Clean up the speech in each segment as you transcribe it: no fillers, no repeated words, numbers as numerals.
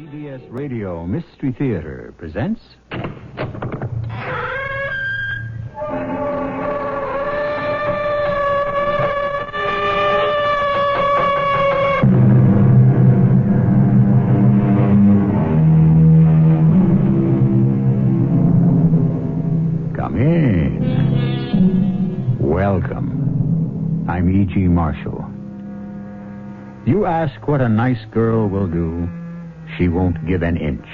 CBS Radio Mystery Theater presents... Come in. Welcome. I'm E.G. Marshall. You ask what a nice girl will do, she won't give an inch.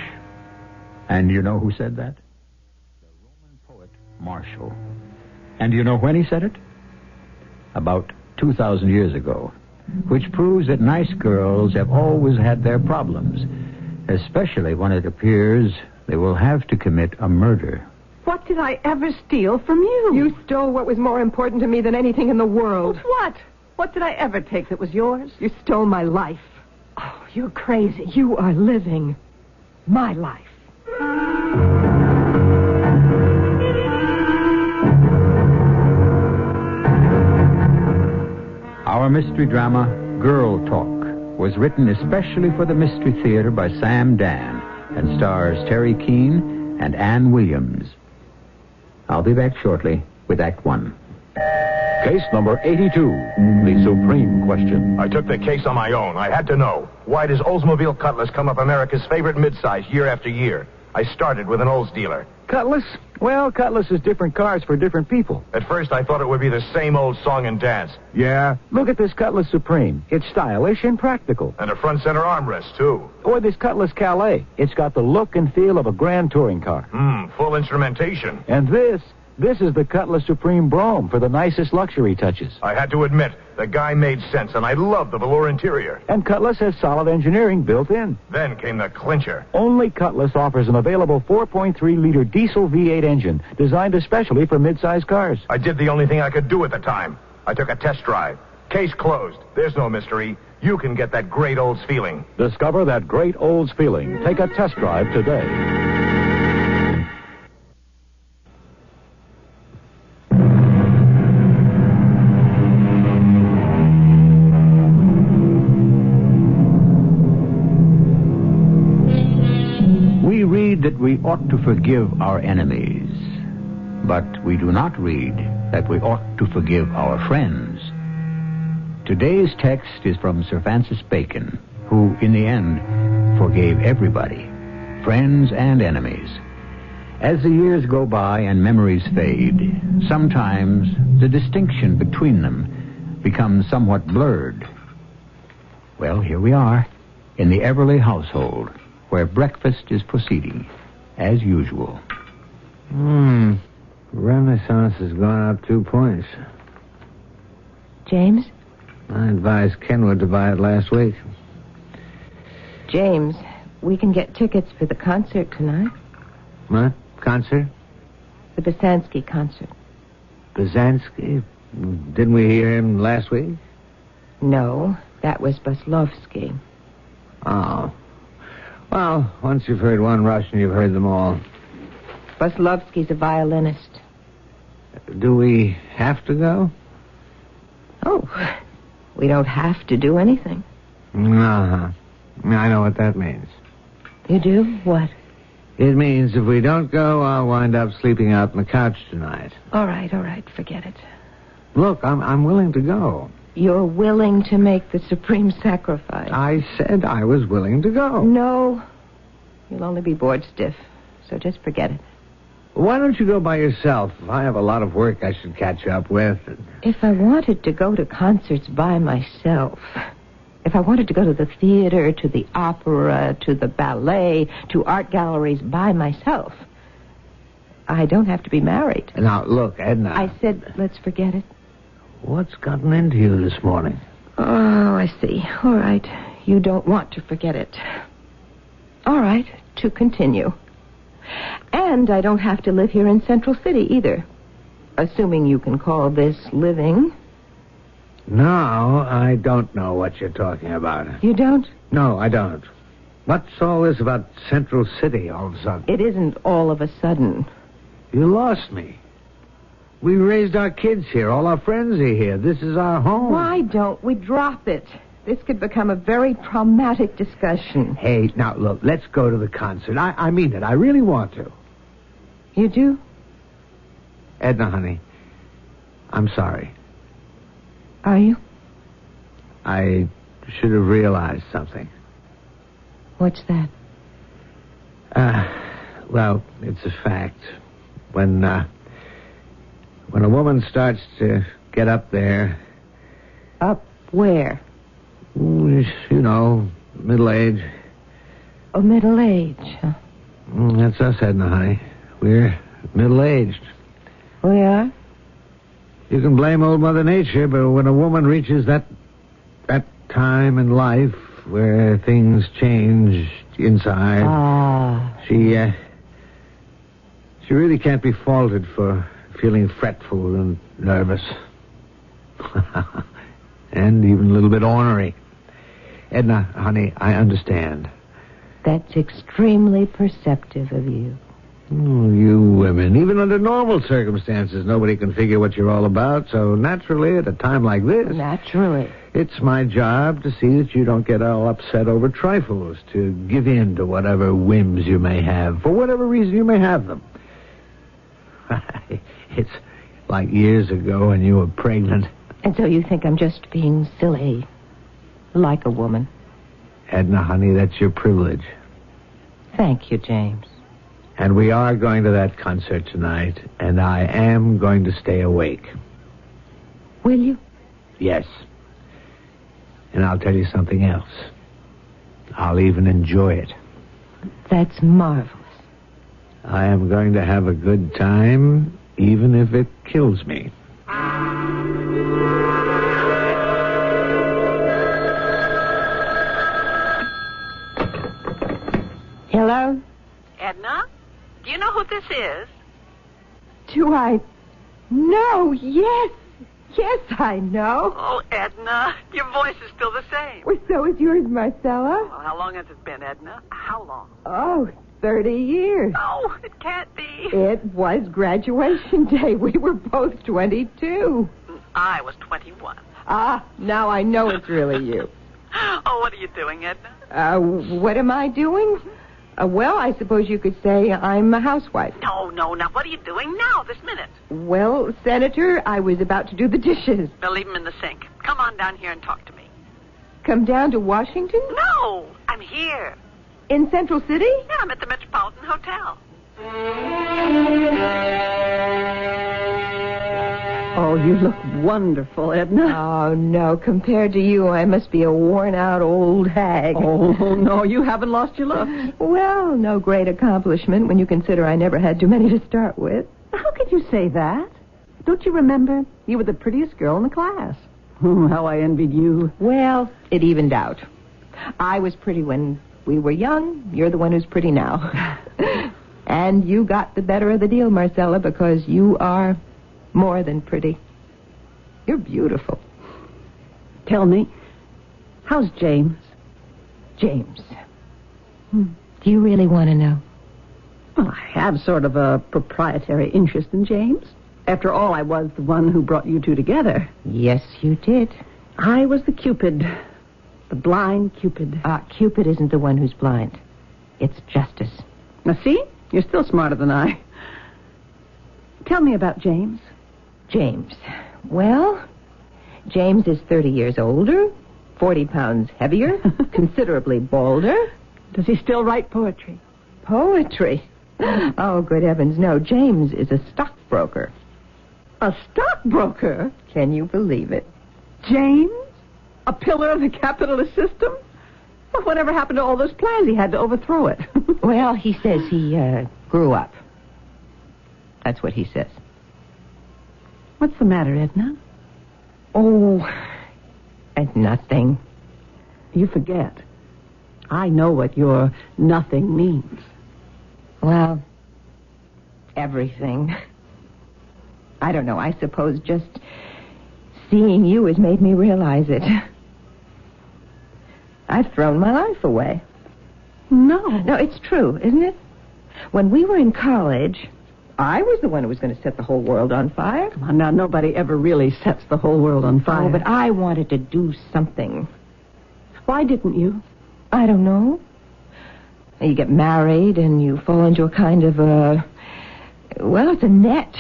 And you know who said that? The Roman poet Marshall. And you know when he said it? About 2,000 years ago. Which proves that nice girls have always had their problems, especially when it appears they will have to commit a murder. What did I ever steal from you? You stole what was more important to me than anything in the world. What? What did I ever take that was yours? You stole my life. Oh, you're crazy. You are living my life. Our mystery drama, Girl Talk, was written especially for the Mystery Theater by Sam Dann and stars Teri, Keane, and Ann Williams. I'll be back shortly with Act One. Case number 82, the supreme question. I took the case on my own. I had to know. Why does Oldsmobile Cutlass come up America's favorite midsize year after year? I started with an Olds dealer. Cutlass? Well, Cutlass is different cars for different people. At first, I thought it would be the same old song and dance. Yeah? Look at this Cutlass Supreme. It's stylish and practical. And a front center armrest, too. Or this Cutlass Calais. It's got the look and feel of a grand touring car. Full instrumentation. And this is the Cutlass Supreme Brougham for the nicest luxury touches. I had to admit, the guy made sense, and I love the velour interior. And Cutlass has solid engineering built in. Then came the clincher. Only Cutlass offers an available 4.3-liter diesel V8 engine designed especially for midsize cars. I did the only thing I could do at the time. I took a test drive. Case closed. There's no mystery. You can get that great Olds feeling. Discover that great Olds feeling. Take a test drive today. That we ought to forgive our enemies, but we do not read that we ought to forgive our friends. Today's text is from Sir Francis Bacon, who, in the end, forgave everybody, friends and enemies. As the years go by and memories fade, sometimes the distinction between them becomes somewhat blurred. Well, here we are, in the Everly household, where breakfast is proceeding, as usual. Renaissance has gone up 2 points. James? I advised Kenwood to buy it last week. James, we can get tickets for the concert tonight. What? Concert? The Basansky concert. Basansky? Didn't we hear him last week? No, that was Buslovsky. Oh. Well, once you've heard one Russian, you've heard them all. Buslovsky's a violinist. Do we have to go? Oh, we don't have to do anything. Uh-huh. I know what that means. You do? What? It means if we don't go, I'll wind up sleeping out on the couch tonight. All right, forget it. Look, I'm willing to go. You're willing to make the supreme sacrifice. I said I was willing to go. No. You'll only be bored stiff, so just forget it. Why don't you go by yourself? I have a lot of work I should catch up with. If I wanted to go to concerts by myself, if I wanted to go to the theater, to the opera, to the ballet, to art galleries by myself, I don't have to be married. Now, look, Edna. I said, let's forget it. What's gotten into you this morning? Oh, I see. All right. You don't want to forget it. All right. To continue. And I don't have to live here in Central City either. Assuming you can call this living. No, I don't know what you're talking about. You don't? No, I don't. What's all this about Central City all of a sudden? It isn't all of a sudden. You lost me. We raised our kids here. All our friends are here. This is our home. Why don't we drop it? This could become a very traumatic discussion. Hey, now, look, let's go to the concert. I mean it. I really want to. You do? Edna, honey, I'm sorry. Are you? I should have realized something. What's that? Well, it's a fact. When a woman starts to get up there... Up where? You know, middle age. Oh, middle age, huh? That's us, Edna, honey. We're middle-aged. We are? You can blame old Mother Nature, but when a woman reaches that time in life where things change inside, she really can't be faulted for feeling fretful and nervous. And even a little bit ornery. Edna, honey, I understand. That's extremely perceptive of you. Oh, you women. Even under normal circumstances, nobody can figure what you're all about. So naturally, at a time like this... Naturally. It's my job to see that you don't get all upset over trifles, to give in to whatever whims you may have, for whatever reason you may have them. It's like years ago when you were pregnant. And so you think I'm just being silly, like a woman. Edna, honey, that's your privilege. Thank you, James. And we are going to that concert tonight, and I am going to stay awake. Will you? Yes. And I'll tell you something else. I'll even enjoy it. That's marvelous. I am going to have a good time, even if it kills me. Hello? Edna? Do you know who this is? Do I? No, yes. Yes, I know. Oh, Edna, your voice is still the same. Well, so is yours, Marcella. Well, how long has it been, Edna? How long? Oh, 30 years. Oh, it can't be. It was graduation day. We were both 22. I was 21. Now I know it's really you. Oh, what are you doing, Edna? What am I doing? Well, I suppose you could say I'm a housewife. No. Now, what are you doing now, this minute? Well, Senator, I was about to do the dishes. Well, leave them in the sink. Come on down here and talk to me. Come down to Washington? No, I'm here. In Central City? Yeah, I'm at the Metropolitan Hotel. Oh, you look wonderful, Edna. Oh, no. Compared to you, I must be a worn-out old hag. Oh, no, you haven't lost your looks. Well, no great accomplishment when you consider I never had too many to start with. How could you say that? Don't you remember? You were the prettiest girl in the class. How I envied you. Well, it evened out. I was pretty when we were young. You're the one who's pretty now. And you got the better of the deal, Marcella, because you are more than pretty. You're beautiful. Tell me, how's James? James. Do you really want to know? Well, I have sort of a proprietary interest in James. After all, I was the one who brought you two together. Yes, you did. I was the Cupid. The blind Cupid. Cupid isn't the one who's blind. It's Justice. Now, see? You're still smarter than I. Tell me about James. James. Well, James is 30 years older, 40 pounds heavier, considerably balder. Does he still write poetry? Poetry? Oh, good heavens, no. James is a stockbroker. A stockbroker? Can you believe it? James? A pillar of the capitalist system? Well, whatever happened to all those plans? He had to overthrow it. Well, he says he grew up. That's what he says. What's the matter, Edna? Oh, nothing. You forget. I know what your nothing means. Well, everything. I don't know. I suppose just seeing you has made me realize it. I've thrown my life away. No, it's true, isn't it? When we were in college, I was the one who was going to set the whole world on fire. Come on now, nobody ever really sets the whole world on fire. Oh, but I wanted to do something. Why didn't you? I don't know. You get married and you fall into a kind of well, it's a net.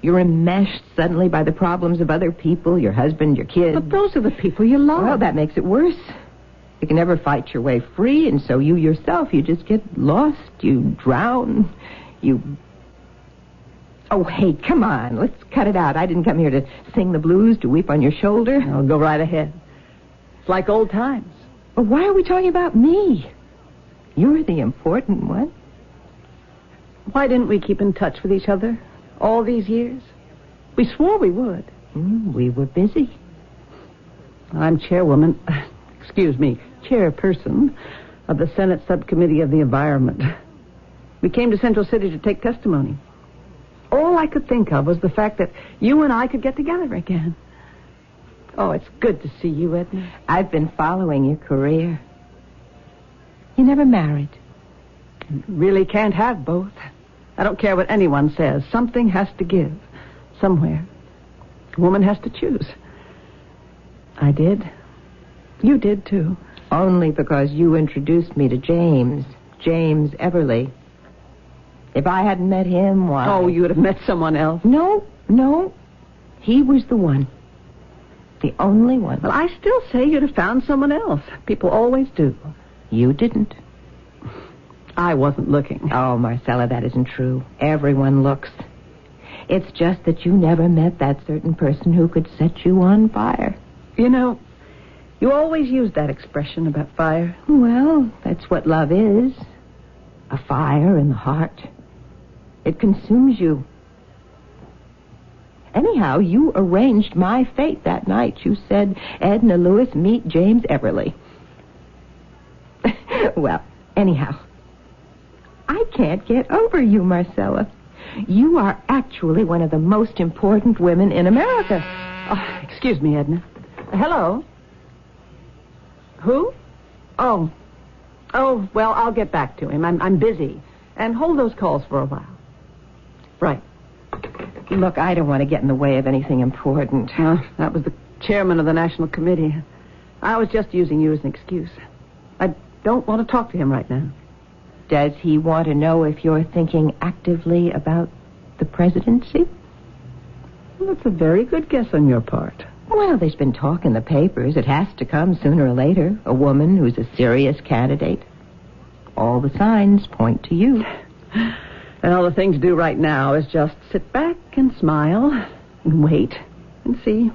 You're enmeshed suddenly by the problems of other people, your husband, your kids. But those are the people you love. Well, that makes it worse. You can never fight your way free, and so you yourself, you just get lost, you drown, you... Oh, hey, come on, let's cut it out. I didn't come here to sing the blues, to weep on your shoulder. No, go right ahead. It's like old times. But why are we talking about me? You're the important one. Why didn't we keep in touch with each other all these years? We swore we would. We were busy. I'm chairperson of the Senate Subcommittee of the Environment. We came to Central City to take testimony. All I could think of was the fact that you and I could get together again. Oh, it's good to see you, Edna. I've been following your career. You never married. You really can't have both. I don't care what anyone says. Something has to give. Somewhere. A woman has to choose. I did. You did, too. Only because you introduced me to James Everly. If I hadn't met him, why... Oh, you would have met someone else. No. He was the one. The only one. Well, I still say you'd have found someone else. People always do. You didn't. I wasn't looking. Oh, Marcella, that isn't true. Everyone looks. It's just that you never met that certain person who could set you on fire. You know, you always use that expression about fire. Well, that's what love is. A fire in the heart. It consumes you. Anyhow, you arranged my fate that night. You said, Edna Lewis, meet James Everly. Well, anyhow, I can't get over you, Marcella. You are actually one of the most important women in America. Oh, excuse me, Edna. Hello? Who? Oh, well, I'll get back to him. I'm busy. And hold those calls for a while. Right. Look, I don't want to get in the way of anything important. That was the chairman of the National Committee. I was just using you as an excuse. I don't want to talk to him right now. Does he want to know if you're thinking actively about the presidency? Well, that's a very good guess on your part. Well, there's been talk in the papers. It has to come sooner or later. A woman who's a serious candidate. All the signs point to you. And all the thing to do right now is just sit back and smile and wait and see.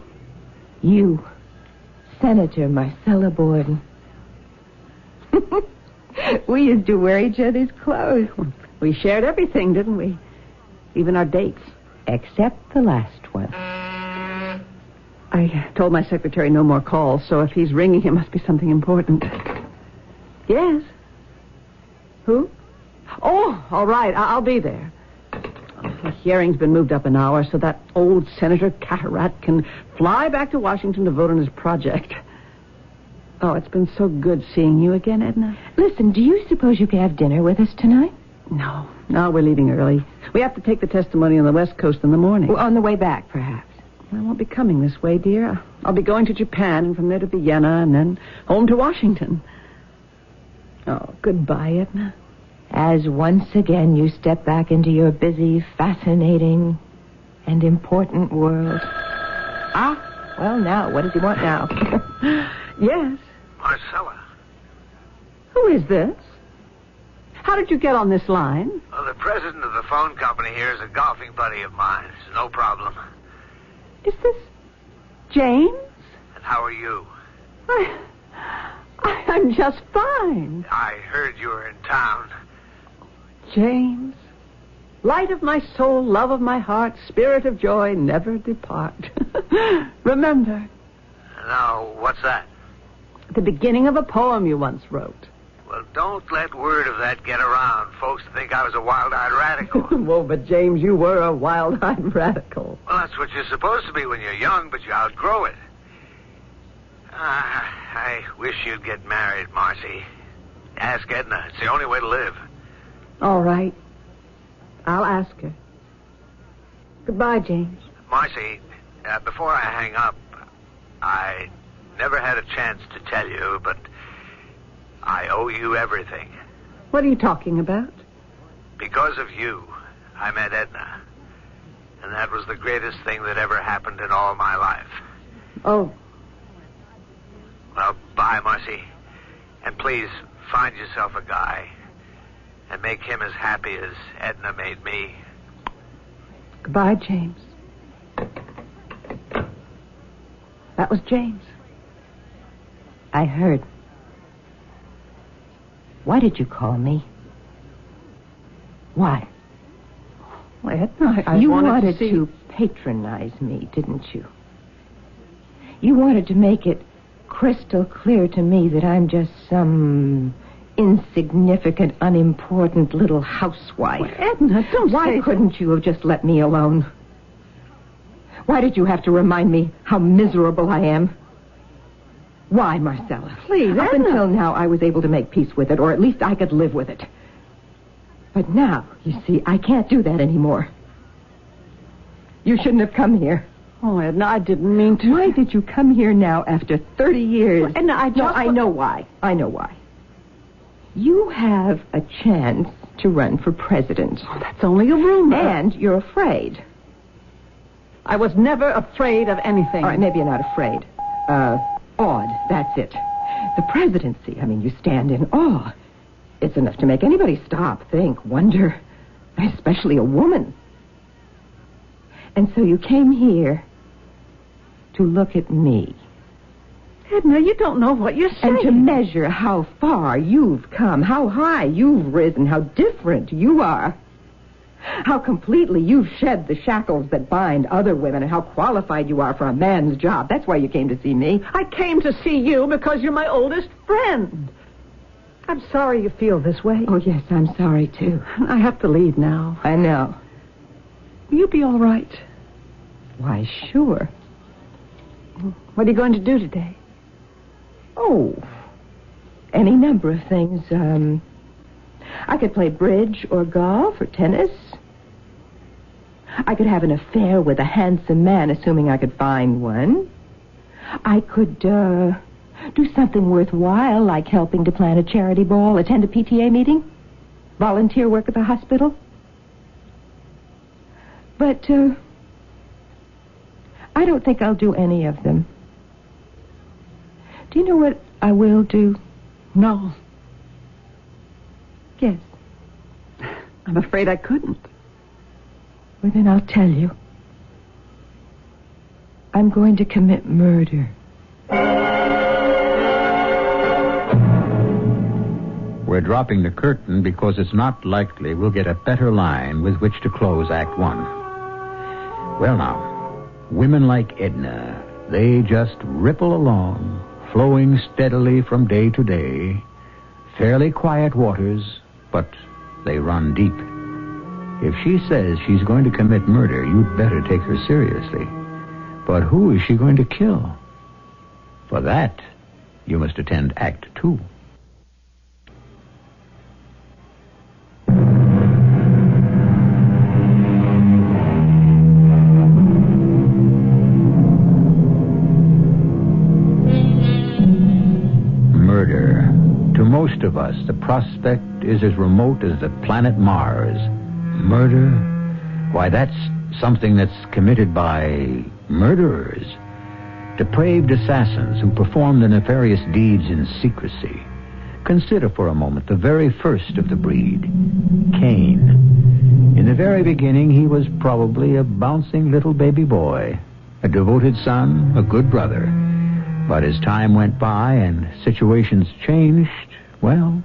You, Senator Marcella Borden. We used to wear each other's clothes. We shared everything, didn't we? Even our dates. Except the last one. I told my secretary no more calls, so if he's ringing, it must be something important. Yes. Who? Oh, all right. I'll be there. The hearing's been moved up an hour so that old Senator Cataract can fly back to Washington to vote on his project. Oh, it's been so good seeing you again, Edna. Listen, do you suppose you could have dinner with us tonight? No, we're leaving early. We have to take the testimony on the West Coast in the morning. Well, on the way back, perhaps. I won't be coming this way, dear. I'll be going to Japan and from there to Vienna and then home to Washington. Oh, goodbye, Edna. As once again you step back into your busy, fascinating, and important world. Well, now, what does he want now? Yes. Marcella. Who is this? How did you get on this line? Well, the president of the phone company here is a golfing buddy of mine. It's no problem. Is this James? And how are you? I'm just fine. I heard you were in town. James, light of my soul, love of my heart, spirit of joy, never depart. Remember. Now, what's that? The beginning of a poem you once wrote. Well, don't let word of that get around. Folks think I was a wild-eyed radical. Whoa, but James, you were a wild-eyed radical. Well, that's what you're supposed to be when you're young, but you outgrow it. I wish you'd get married, Marcy. Ask Edna. It's the only way to live. All right. I'll ask her. Goodbye, James. Marcy, before I hang up, I never had a chance to tell you, but I owe you everything. What are you talking about? Because of you, I met Edna. And that was the greatest thing that ever happened in all my life. Oh, Well, bye, Marcy. And please, find yourself a guy. And make him as happy as Edna made me. goodbye, James. That was James. I heard. Why did you call me? Why? Well, Edna, I You wanted wanted see... to patronize me, didn't you? You wanted to make it crystal clear to me that I'm just some insignificant, unimportant little housewife. Well, Edna, don't Why say... couldn't you have just let me alone? Why did you have to remind me how miserable I am? Why, Marcella? Please, Up Edna. until now, I was able to make peace with it, or at least I could live with it. But now, you see, I can't do that anymore. You shouldn't have come here. Oh, Edna, I didn't mean to. Why did you come here now after 30 years? Well, Edna, I just... No, I know why. I know why. You have a chance to run for president. Oh, that's only a rumor. And you're afraid. I was never afraid of anything. All right, maybe you're not afraid. Awed, that's it. The presidency, I mean, you stand in awe. It's enough to make anybody stop, think, wonder, especially a woman. And so you came here to look at me. Edna, you don't know what you're saying. And to measure how far you've come, how high you've risen, how different you are. How completely you've shed the shackles that bind other women, and how qualified you are for a man's job. That's why you came to see me. I came to see you because you're my oldest friend. I'm sorry you feel this way. Oh, yes, I'm sorry, too. I have to leave now. I know. Will you be all right? Why, sure. What are you going to do today? Oh, any number of things. I could play bridge or golf or tennis. I could have an affair with a handsome man, assuming I could find one. I could do something worthwhile, like helping to plan a charity ball, attend a PTA meeting, volunteer work at the hospital. But I don't think I'll do any of them. Do you know what I will do? No. Yes. I'm afraid I couldn't. Well, then I'll tell you. I'm going to commit murder. We're dropping the curtain because it's not likely we'll get a better line with which to close Act One. Well, now, women like Edna, they just ripple along, flowing steadily from day to day, fairly quiet waters, but they run deep. If she says she's going to commit murder, you'd better take her seriously. But who is she going to kill? For that, you must attend Act Two. Murder. To most of us, the prospect is as remote as the planet Mars. Murder? Why, that's something that's committed by murderers. Depraved assassins who perform the nefarious deeds in secrecy. Consider for a moment the very first of the breed, Keane. In the very beginning, he was probably a bouncing little baby boy, a devoted son, a good brother. But as time went by and situations changed, well,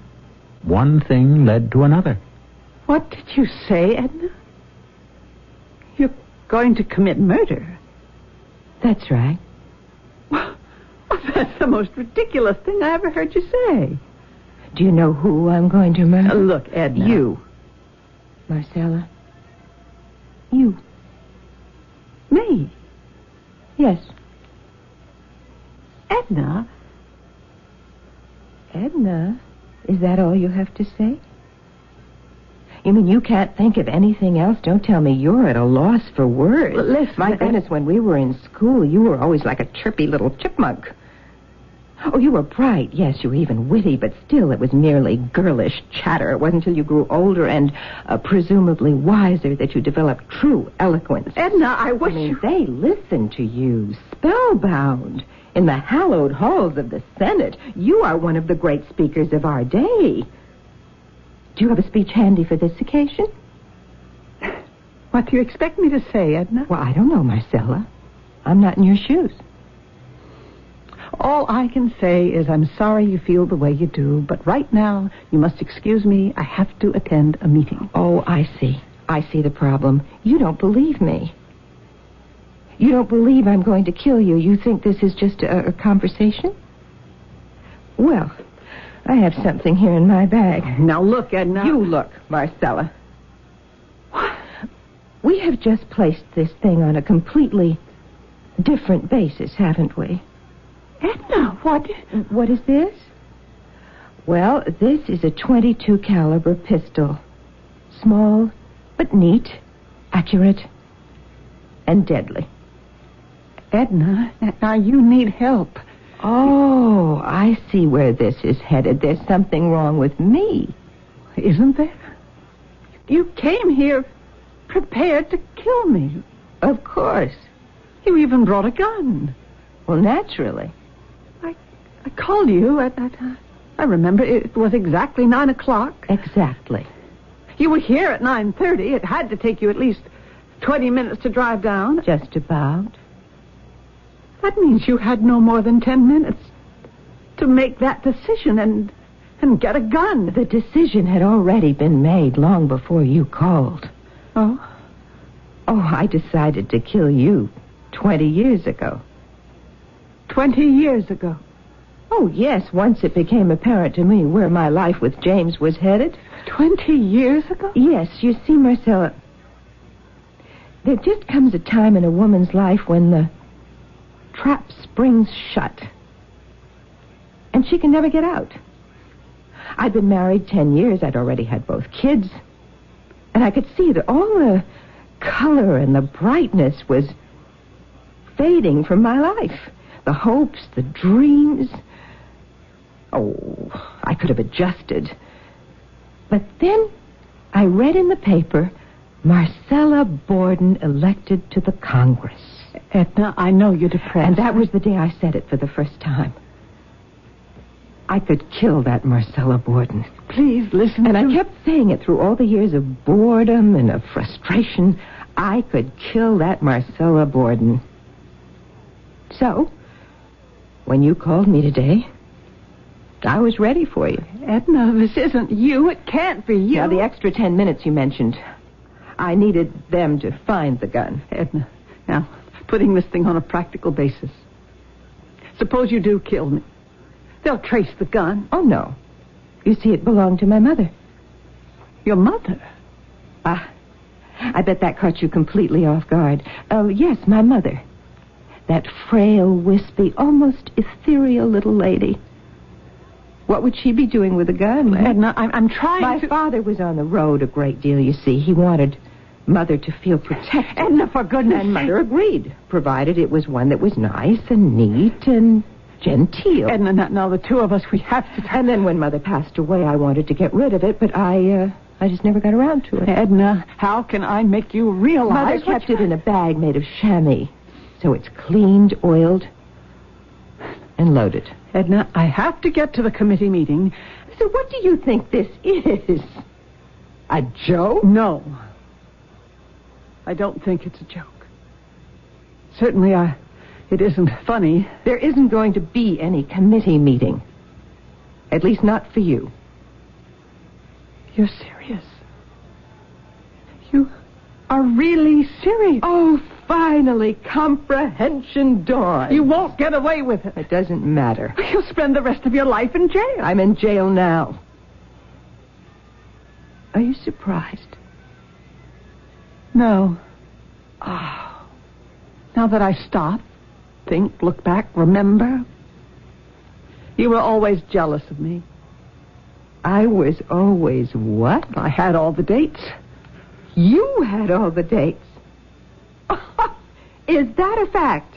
one thing led to another. What did you say, Edna? You're going to commit murder? That's right. Well, that's the most ridiculous thing I ever heard you say. Do you know who I'm going to murder? Look, Edna. You. Marcella. You. Me? Yes. Edna? Edna? Is that all you have to say? You mean you can't think of anything else? Don't tell me you're at a loss for words. Listen, My goodness, when we were in school, you were always like a chirpy little chipmunk. Oh, you were bright. Yes, you were even witty, but still it was merely girlish chatter. It wasn't until you grew older and presumably wiser that you developed true eloquence. Edna, I wish they listened to you, spellbound. In the hallowed halls of the Senate, you are one of the great speakers of our day. Do you have a speech handy for this occasion? What do you expect me to say, Edna? Well, I don't know, Marcella. I'm not in your shoes. All I can say is I'm sorry you feel the way you do, but right now, you must excuse me. I have to attend a meeting. Oh, I see. I see the problem. You don't believe me. You don't believe I'm going to kill you. You think this is just a conversation? Well, I have something here in my bag. Now look, Edna. You look, Marcella. We have just placed this thing on a completely different basis, haven't we? Edna, What is this? Well, this is a .22 caliber pistol. Small, but neat, accurate, and deadly. Edna, now you need help. Oh, I see where this is headed. There's something wrong with me. Isn't there? You came here prepared to kill me. Of course. You even brought a gun. Well, naturally. I called you at that time. I remember it was exactly 9 o'clock. Exactly. You were here at 9:30. It had to take you at least 20 minutes to drive down. Just about. That means you had no more than 10 minutes to make that decision and get a gun. The decision had already been made long before you called. Oh? Oh, I decided to kill you 20 years ago. 20 years ago? Oh, yes, once it became apparent to me where my life with James was headed. 20 years ago? Yes, you see, Marcella, there just comes a time in a woman's life when the trap springs shut, and she can never get out. I'd been married 10 years. I'd already had both kids, and I could see that all the color and the brightness was fading from my life. The hopes, the dreams. Oh, I could have adjusted. But then I read in the paper, Marcella Borden elected to the Congress. Edna, I know you're depressed. And that was the day I said it for the first time. I could kill that Marcella Borden. Please listen. And I kept saying it through all the years of boredom and of frustration. I could kill that Marcella Borden. So, when you called me today, I was ready for you. Edna, this isn't you. It can't be you. Now, the extra 10 minutes you mentioned, I needed them to find the gun. Edna, now, putting this thing on a practical basis. Suppose you do kill me. They'll trace the gun. Oh, no. You see, it belonged to my mother. Your mother? I bet that caught you completely off guard. Oh, yes, my mother. That frail, wispy, almost ethereal little lady. What would she be doing with a gun? Edna, I'm trying My father was on the road a great deal, you see. He wanted Mother to feel protected. Edna, for goodness And Mother agreed, provided it was one that was nice and neat and genteel. Edna, now the two of us, we have to... And then when Mother passed away, I wanted to get rid of it, but I just never got around to it. Edna, how can I make you realize... Mother kept it in a bag made of chamois, so it's cleaned, oiled, and loaded. Edna, I have to get to the committee meeting. So what do you think this is? A joke? No. I don't think it's a joke. Certainly, it isn't funny. There isn't going to be any committee meeting. At least not for you. You're serious? You are really serious? Oh, finally, comprehension dawned. You won't get away with it. It doesn't matter. You'll spend the rest of your life in jail. I'm in jail now. Are you surprised? No. Oh. Now that I stop, think, look back, remember, you were always jealous of me. I was always what? I had all the dates. You had all the dates. Is that a fact?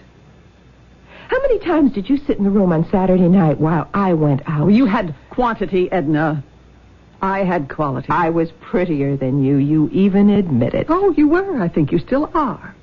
How many times did you sit in the room on Saturday night while I went out? Well, you had quantity, Edna. I had quality. I was prettier than you. You even admit it. Oh, you were. I think you still are.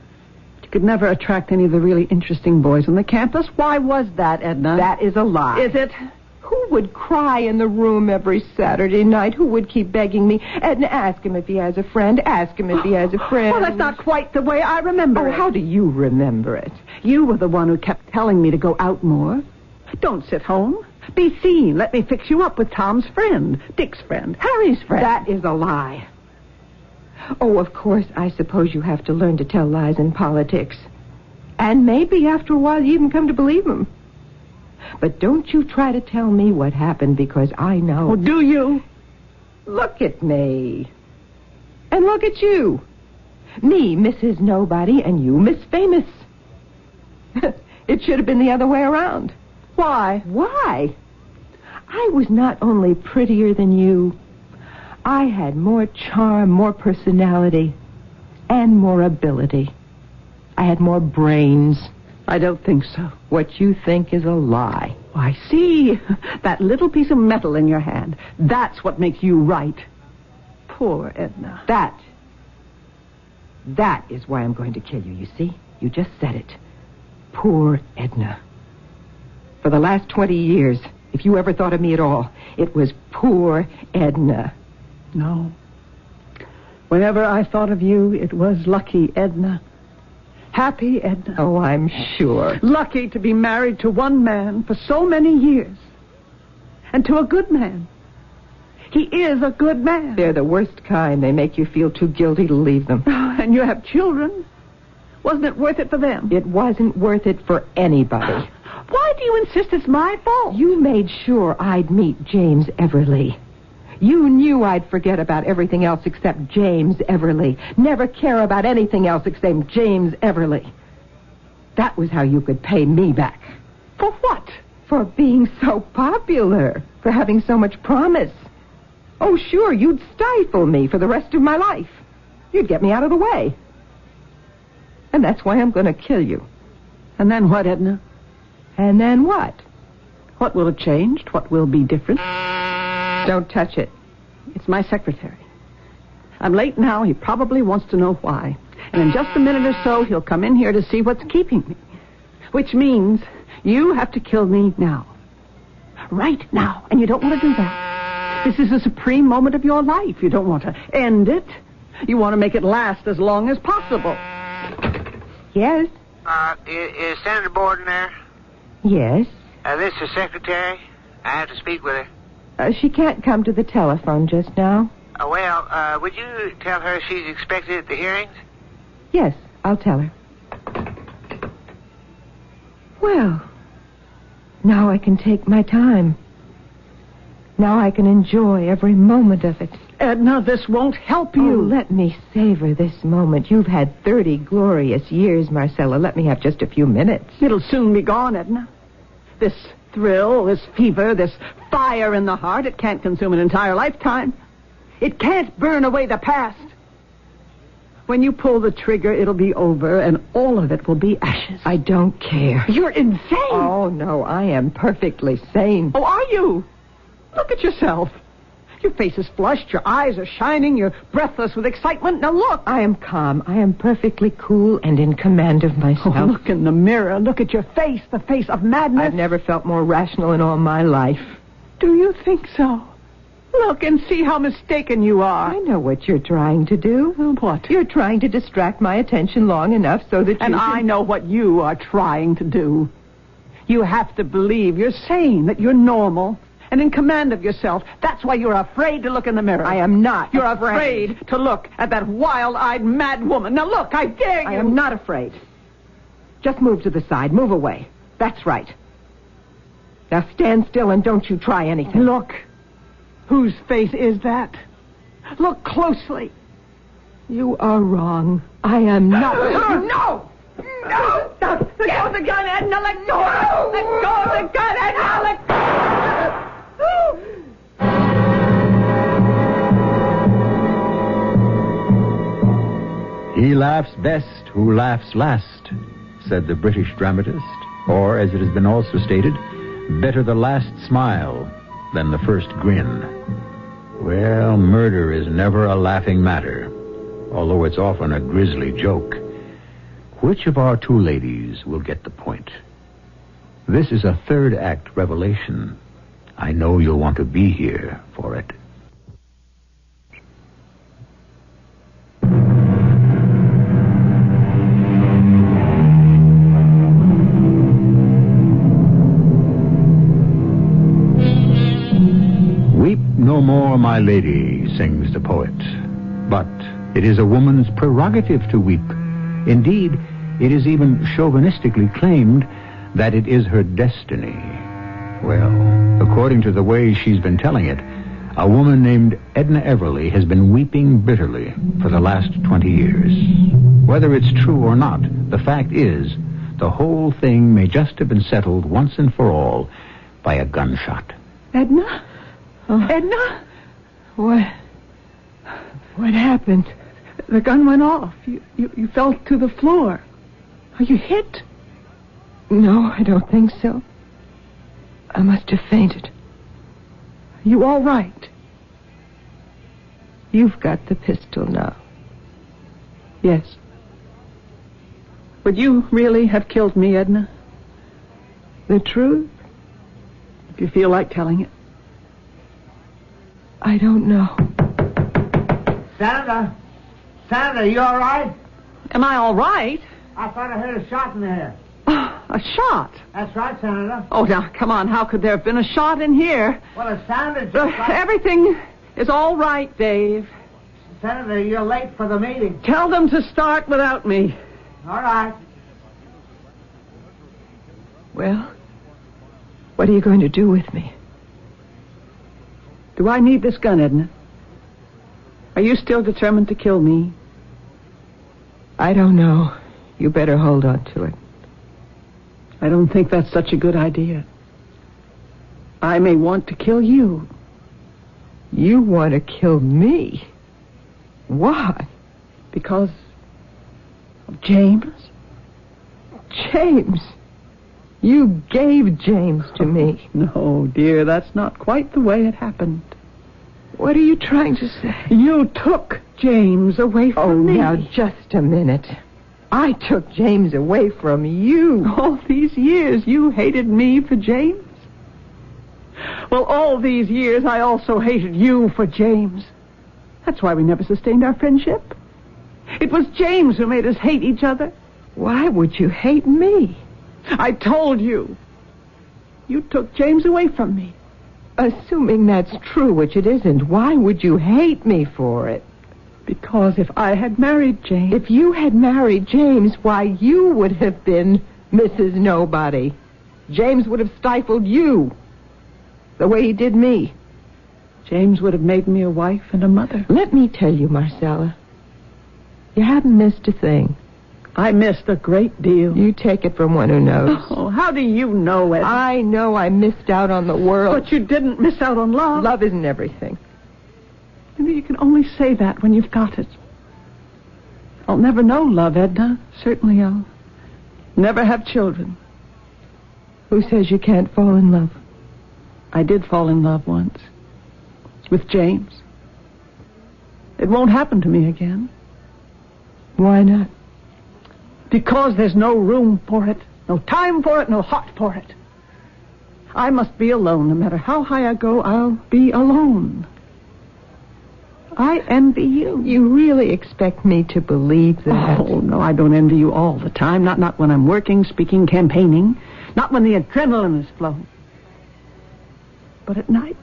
You could never attract any of the really interesting boys on the campus. Why was that, Edna? That is a lie. Is it? Who would cry in the room every Saturday night? Who would keep begging me? Edna, ask him if he has a friend. Ask him if he has a friend. Well, that's not quite the way I remember it. How do you remember it? You were the one who kept telling me to go out more. Don't sit home. Be seen. Let me fix you up with Tom's friend, Dick's friend, Harry's friend. That is a lie. Oh, of course, I suppose you have to learn to tell lies in politics. And maybe after a while you even come to believe them. But don't you try to tell me what happened, because I know. Oh, do you? Look at me. And look at you. Me, Mrs. Nobody, and you, Miss Famous. It should have been the other way around. Why? Why? I was not only prettier than you, I had more charm, more personality, and more ability. I had more brains. I don't think so. What you think is a lie. Oh, I see. That little piece of metal in your hand. That's what makes you right. Poor Edna. That is why I'm going to kill you, you see? You just said it. Poor Edna. For the last 20 years, if you ever thought of me at all, it was poor Edna. No. Whenever I thought of you, it was lucky Edna. Happy Edna. Oh, I'm sure. Lucky to be married to one man for so many years. And to a good man. He is a good man. They're the worst kind. They make you feel too guilty to leave them. And you have children. Wasn't it worth it for them? It wasn't worth it for anybody. Why do you insist it's my fault? You made sure I'd meet James Everly. You knew I'd forget about everything else except James Everly. Never care about anything else except James Everly. That was how you could pay me back. For what? For being so popular. For having so much promise. Oh, sure, you'd stifle me for the rest of my life. You'd get me out of the way. And that's why I'm going to kill you. And then what, Edna? And then what? What will have changed? What will be different? Don't touch it. It's my secretary. I'm late now. He probably wants to know why. And in just a minute or so, he'll come in here to see what's keeping me. Which means you have to kill me now. Right now. And you don't want to do that. This is a supreme moment of your life. You don't want to end it. You want to make it last as long as possible. Yes? Is Senator Borden there? Yes. This is Secretary. I have to speak with her. She can't come to the telephone just now. Would you tell her she's expected at the hearings? Yes, I'll tell her. Well, now I can take my time. Now I can enjoy every moment of it. Edna, this won't help you. Oh, let me savor this moment. You've had 30 glorious years, Marcella. Let me have just a few minutes. It'll soon be gone, Edna. This thrill, this fever, this fire in the heart, it can't consume an entire lifetime. It can't burn away the past. When you pull the trigger, it'll be over, and all of it will be ashes. I don't care. You're insane. Oh, no, I am perfectly sane. Oh, are you? Look at yourself. Your face is flushed, your eyes are shining, you're breathless with excitement. Now look. I am calm. I am perfectly cool and in command of myself. Oh, look in the mirror. Look at your face, the face of madness. I've never felt more rational in all my life. Do you think so? Look and see how mistaken you are. I know what you're trying to do. What? You're trying to distract my attention long enough so that you And I know what you are trying to do. You have to believe you're sane, that you're normal and in command of yourself. That's why you're afraid to look in the mirror. I am not You're afraid to look at that wild-eyed mad woman. Now look, I dare you. I am not afraid. Just move to the side. Move away. That's right. Now stand still and don't you try anything. Look. Whose face is that? Look closely. You are wrong. I am not. No! No! Stop! Let go of the gun, Edna! Let go! No! Let go of the gun, Edna! Let go! He laughs best who laughs last, said the British dramatist. Or, as it has been also stated, better the last smile than the first grin. Well, murder is never a laughing matter, although it's often a grisly joke. Which of our two ladies will get the point? This is a third act revelation. I know you'll want to be here for it. Weep no more, my lady, sings the poet. But it is a woman's prerogative to weep. Indeed, it is even chauvinistically claimed that it is her destiny. Well, according to the way she's been telling it, a woman named Edna Everly has been weeping bitterly for the last 20 years. Whether it's true or not, the fact is, the whole thing may just have been settled once and for all by a gunshot. Edna? Oh. Edna? What happened? The gun went off. You fell to the floor. Are you hit? No, I don't think so. I must have fainted. Are you all right? You've got the pistol now. Yes. Would you really have killed me, Edna? The truth? If you feel like telling it. I don't know. Senator? Senator, you all right? Am I all right? I thought I heard a shot in there. A shot? That's right, Senator. Oh, now, come on. How could there have been a shot in here? Well, it sounded just like... Everything is all right, Dave. Senator, you're late for the meeting. Tell them to start without me. All right. Well, what are you going to do with me? Do I need this gun, Edna? Are you still determined to kill me? I don't know. You better hold on to it. I don't think that's such a good idea. I may want to kill you. You want to kill me? Why? Because of James? James? You gave James to me. No, dear, that's not quite the way it happened. What are you trying to say? You took James away from me. Oh, now, just a minute. I took James away from you. All these years you hated me for James? Well, all these years I also hated you for James. That's why we never sustained our friendship. It was James who made us hate each other. Why would you hate me? I told you. You took James away from me. Assuming that's true, which it isn't, why would you hate me for it? Because if I had married James... If you had married James, why, you would have been Mrs. Nobody. James would have stifled you the way he did me. James would have made me a wife and a mother. Let me tell you, Marcella, you haven't missed a thing. I missed a great deal. You take it from one who knows. Oh, how do you know, Ed? I know I missed out on the world. But you didn't miss out on love. Love isn't everything. You can only say that when you've got it. I'll never know love, Edna. Certainly I'll never have children. Who says you can't fall in love? I did fall in love once. With James. It won't happen to me again. Why not? Because there's no room for it, no time for it, no heart for it. I must be alone. No matter how high I go, I'll be alone. I envy you. You really expect me to believe that? Oh, no, I don't envy you all the time. Not when I'm working, speaking, campaigning. Not when the adrenaline is flowing. But at night.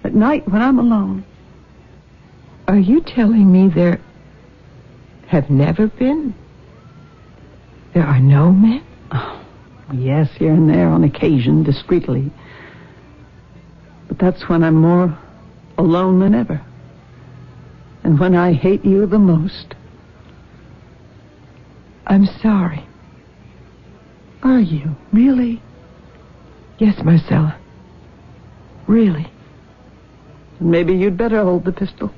At night when I'm alone. Are you telling me there have never been? There are no men? Oh, yes, here and there on occasion, discreetly. But that's when I'm more alone than ever. And when I hate you the most. I'm sorry. Are you? Really? Yes, Marcella. Really. Maybe you'd better hold the pistol.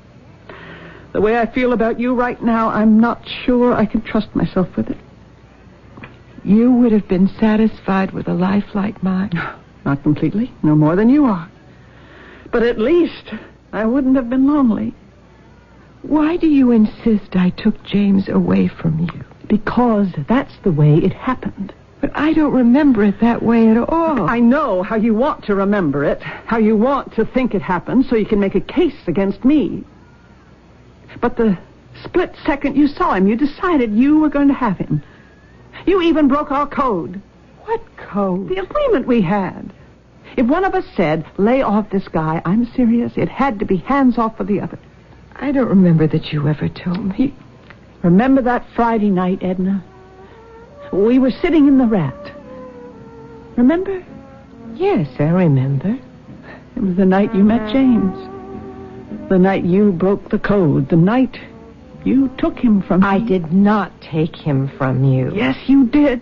The way I feel about you right now, I'm not sure I can trust myself with it. you would have been satisfied with a life like mine? Not completely. No more than you are. But at least I wouldn't have been lonely. Why do you insist I took James away from you? Because that's the way it happened. But I don't remember it that way at all. I know how you want to remember it, how you want to think it happened so you can make a case against me. But the split second you saw him, you decided you were going to have him. You even broke our code. What code? The agreement we had. If one of us said, lay off this guy, I'm serious, it had to be hands off for the other. I don't remember that you ever told me. Remember that Friday night, Edna? We were sitting in the Rat. Remember? Yes, I remember. It was the night you met James. The night you broke the code. The night you took him from me. I did not take him from you. Yes, you did.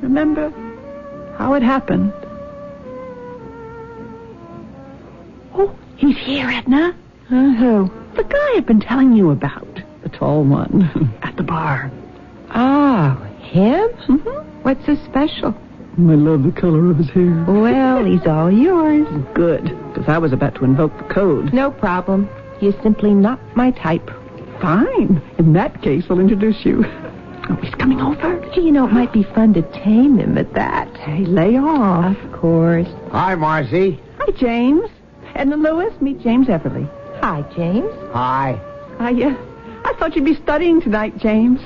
Remember how it happened? Oh, he's here, Edna. Who? The guy I've been telling you about. The tall one. At the bar. Oh, him? Mm-hmm. What's so special? I love the color of his hair. Well, he's all yours. Good, because I was about to invoke the code. No problem. He's simply not my type. Fine. In that case, we'll introduce you. Oh, he's coming over. Gee, you know, it might be fun to tame him at that. Hey, lay off. Of course. Hi, Marcy. Hi, James. Edna Lewis, meet James Everly. Hi, James. Hi. I thought you'd be studying tonight, James.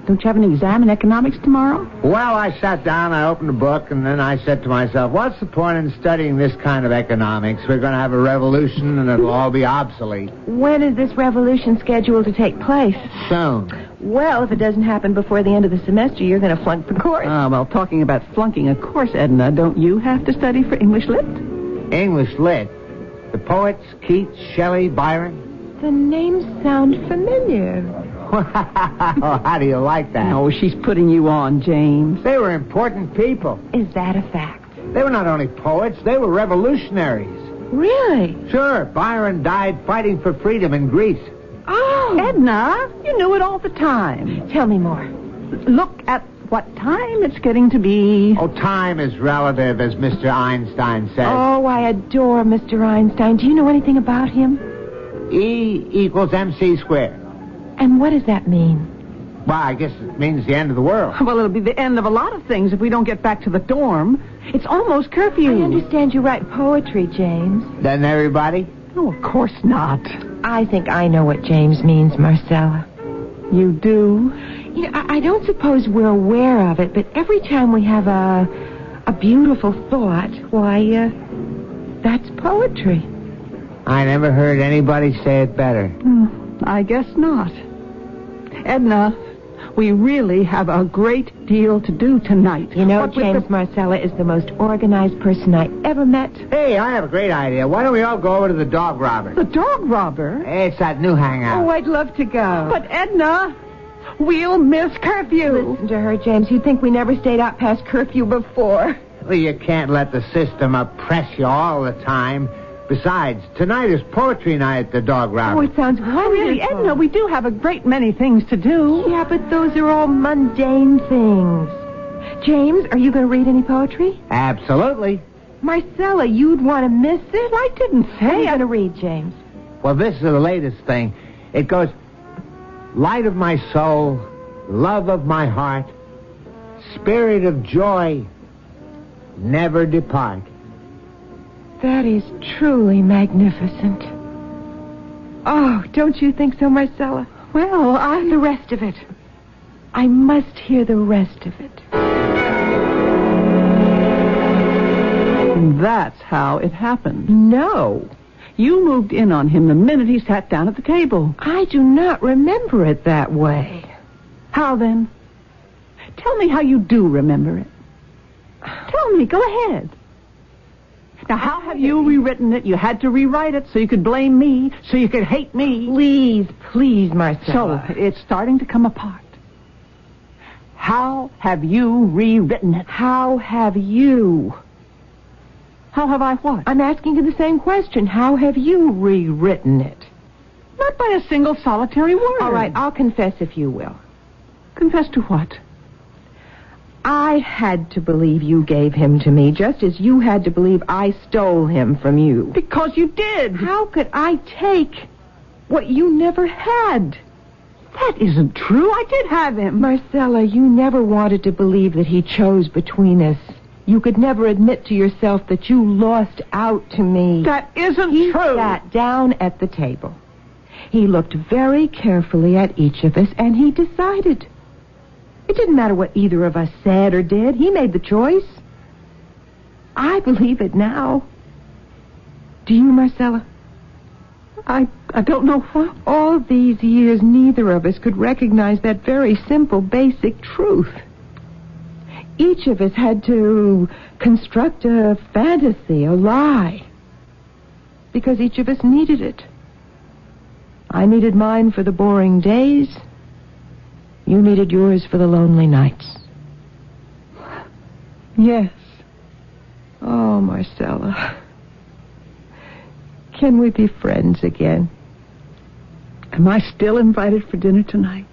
Don't you have an exam in economics tomorrow? Well, I sat down, I opened a book, and then I said to myself, what's the point in studying this kind of economics? We're going to have a revolution, and it'll all be obsolete. When is this revolution scheduled to take place? Soon. Well, if it doesn't happen before the end of the semester, you're going to flunk the course. Well, talking about flunking a course, Edna, don't you have to study for English Lit? English Lit? The poets, Keats, Shelley, Byron? The names sound familiar. How do you like that? No, she's putting you on, James. They were important people. Is that a fact? They were not only poets, they were revolutionaries. Really? Sure, Byron died fighting for freedom in Greece. Oh. Edna, you knew it all the time. Tell me more. Look at what time it's getting to be. Oh, time is relative, as Mr. Einstein said. Oh, I adore Mr. Einstein. Do you know anything about him? E equals MC squared. And what does that mean? Well, I guess it means the end of the world. Well, it'll be the end of a lot of things if we don't get back to the dorm. It's almost curfew. I understand you write poetry, James. Doesn't everybody? Oh, of course not. I think I know what James means, Marcella. You do? You know, I don't suppose we're aware of it, but every time we have a beautiful thought, why, that's poetry. I never heard anybody say it better. I guess not. Edna, we really have a great deal to do tonight. You know, What with James Marcella is the most organized person I ever met. Hey, I have a great idea. Why don't we all go over to the dog robber? The dog robber? Hey, it's that new hangout. Oh, I'd love to go. But, Edna, we'll miss curfew. Listen to her, James. You'd think we never stayed out past curfew before. Well, you can't let the system oppress you all the time. Besides, tonight is poetry night at the dog robber. Oh, it sounds wonderful. Really, Edna, we do have a great many things to do. Yeah, but those are all mundane things. James, are you going to read any poetry? Absolutely. Marcella, you'd want to miss it? I didn't What are say you going to read, James? Well, this is the latest thing. It goes, light of my soul, love of my heart, spirit of joy, never depart. That is truly magnificent. Oh, don't you think so, Marcella? Well, The rest of it. I must hear the rest of it. That's how it happened. No. You moved in on him the minute he sat down at the table. I do not remember it that way. How then? Tell me how you do remember it. Tell me, go ahead. Now, how have you rewritten it? You had to rewrite it so you could blame me, so you could hate me. Please, Marcella. So, it's starting to come apart. How have you rewritten it? How have you? How have I what? I'm asking you the same question. How have you rewritten it? Not by a single solitary word. All right, I'll confess if you will. Confess to what? I had to believe you gave him to me, just as you had to believe I stole him from you. Because you did. How could I take what you never had? That isn't true. I did have him. Marcella, you never wanted to believe that he chose between us. You could never admit to yourself that you lost out to me. That isn't He true. sat down at the table. He looked very carefully at each of us, and he decided. It didn't matter what either of us said or did. He made the choice. I believe it now. Do you, Marcella? I don't know what. All these years, neither of us could recognize that very simple, basic truth. Each of us had to construct a fantasy, a lie, because each of us needed it. I needed mine for the boring days. You needed yours for the lonely nights. Yes. Oh, Marcella. Can we be friends again? Am I still invited for dinner tonight?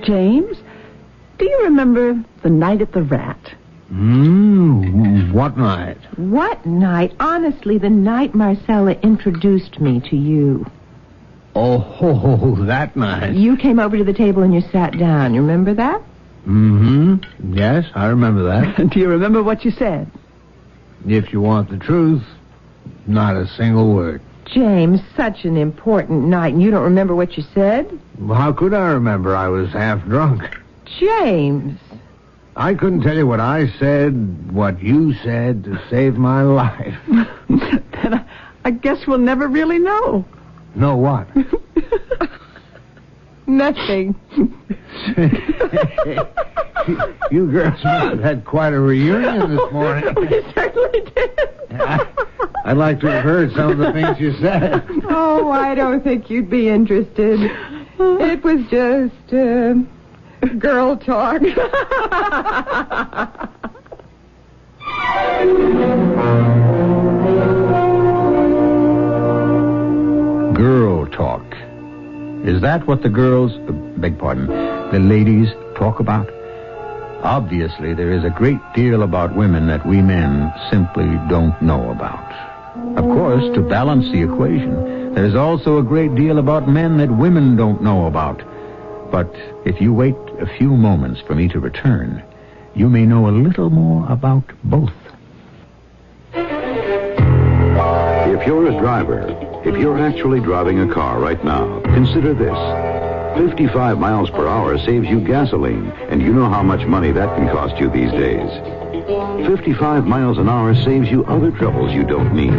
James, do you remember the night at the Rat? What night? What night? Honestly, the night Marcella introduced me to you. Oh, that night. You came over to the table and you sat down. You remember that? Yes, I remember that. Do you remember what you said? If you want the truth, not a single word. James, such an important night, and you don't remember what you said? Well, how could I remember? I was half drunk. James. I couldn't tell you what I said, what you said to save my life. Then I guess we'll never really know. Know what? Nothing. You girls must have had quite a reunion this morning. We certainly did. I'd like to have heard some of the things you said. Oh, I don't think you'd be interested. It was just girl talk. Girl talk. Is that what the girls, the ladies talk about? Obviously, there is a great deal about women that we men simply don't know about. Of course, to balance the equation, there's also a great deal about men that women don't know about. But if you wait a few moments for me to return, you may know a little more about both. If you're a driver, if you're actually driving a car right now, consider this. 55 miles per hour saves you gasoline, and you know how much money that can cost you these days. 55 miles an hour saves you other troubles you don't need,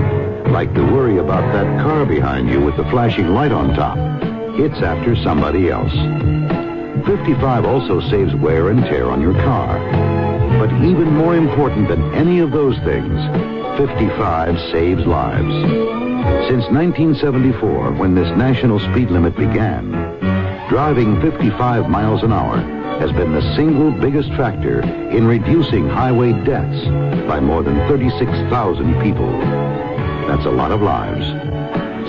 like the worry about that car behind you with the flashing light on top. It's after somebody else. 55 also saves wear and tear on your car. But even more important than any of those things, 55 saves lives. Since 1974, when this national speed limit began, driving 55 miles an hour has been the single biggest factor in reducing highway deaths by more than 36,000 people. That's a lot of lives.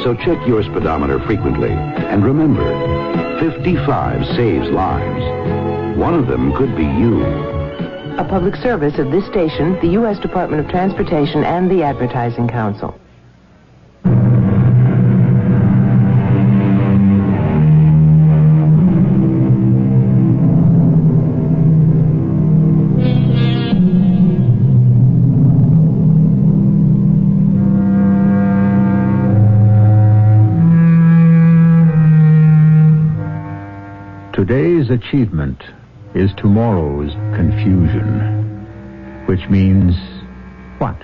So check your speedometer frequently. And remember, 55 saves lives. One of them could be you. A public service of this station, the U.S. Department of Transportation, and the Advertising Council. Today's achievement is tomorrow's confusion. Which means what?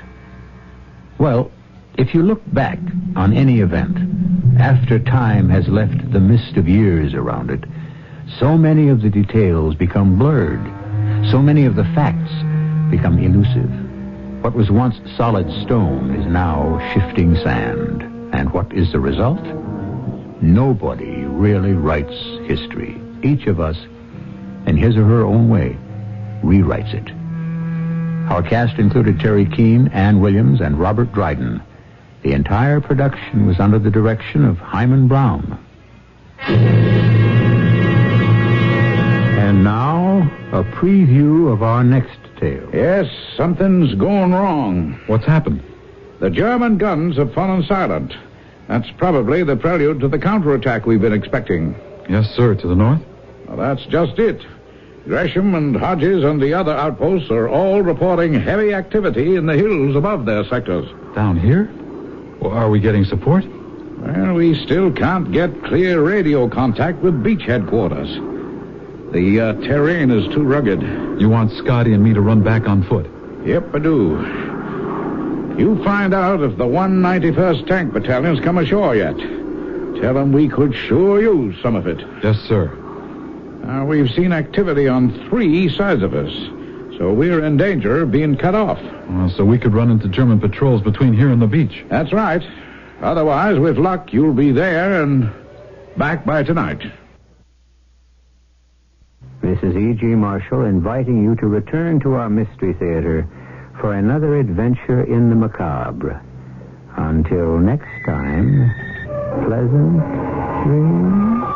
Well, if you look back on any event, after time has left the mist of years around it, so many of the details become blurred. So many of the facts become elusive. What was once solid stone is now shifting sand. And what is the result? Nobody really writes history. Each of us, in his or her own way, rewrites it. Our cast included Teri, Keane, Ann Williams, and Robert Dryden. The entire production was under the direction of Hyman Brown. And now, a preview of our next tale. Yes, something's going wrong. What's happened? The German guns have fallen silent. That's probably the prelude to the counterattack we've been expecting. Yes, sir. To the north? Well, that's just it. Gresham and Hodges and the other outposts are all reporting heavy activity in the hills above their sectors. Down here? Well, are we getting support? Well, we still can't get clear radio contact with beach headquarters. The terrain is too rugged. You want Scotty and me to run back on foot? Yep, I do. You find out if the 191st Tank Battalion's come ashore yet. Tell them we could sure use some of it. Yes, sir. Now, we've seen activity on 3 sides of us, so we're in danger of being cut off. So we could run into German patrols between here and the beach. That's right. Otherwise, with luck, you'll be there and back by tonight. This is E.G. Marshall inviting you to return to our Mystery Theater for another adventure in the macabre. Until next time, pleasant dreams.